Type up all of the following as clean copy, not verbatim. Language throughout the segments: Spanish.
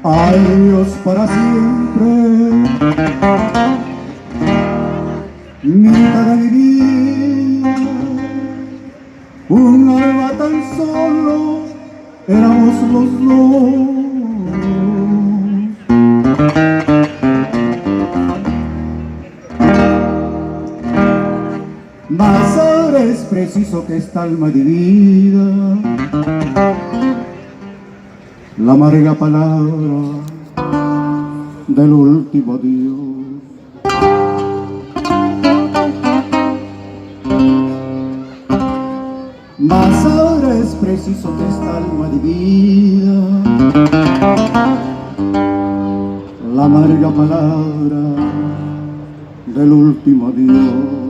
Adiós para siempre, mitad de mi vida, un alma tan solo, éramos los dos. Mas ahora es preciso que esta alma divida la amarga palabra del último adiós. Mas ahora es preciso que esta alma divida la amarga palabra del último adiós.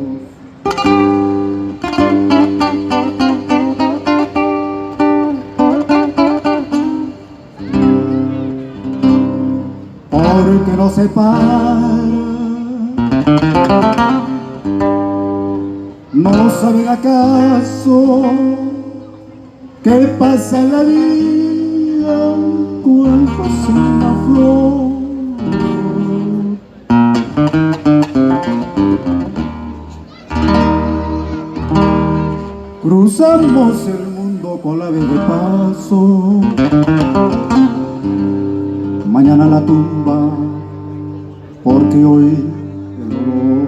Porque no separa, ¿no saben acaso qué pasa en la vida cuando es una flor? Cruzamos el mundo con la ave de paso, mañana la tumba, porque hoy el dolor.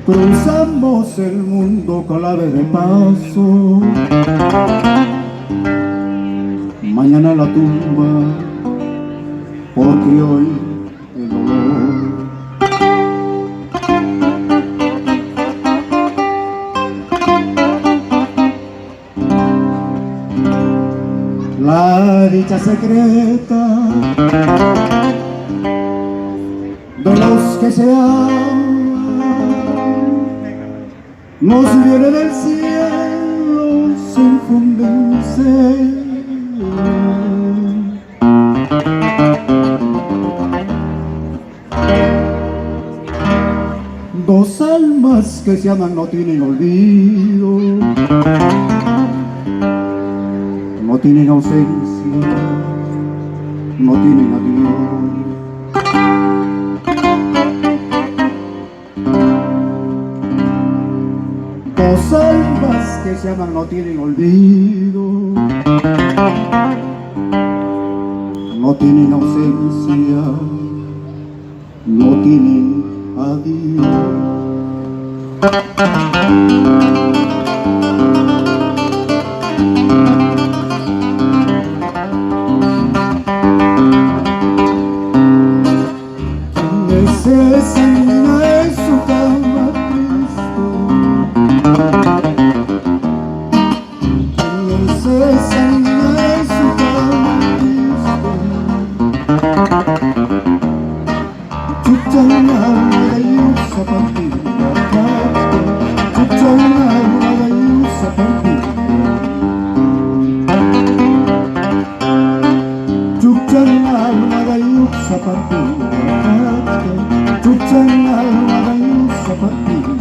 Cruzamos el mundo con la ave de paso, mañana la tumba, porque hoy el dolor. La dicha secreta de los que se aman nos viene del cielo, se infunde en ser. Dos almas que se aman no tienen olvido, no tienen ausencia, no tienen adiós. Dos almas que se aman no tienen olvido, no tienen ausencia, no tienen adiós. Esa niña es su cama triste, esa niña es su cama triste. Chuchana de yusa partida, chuchana de yusa partida, chuchana de yusa partida. Chuchana, la yusa partida.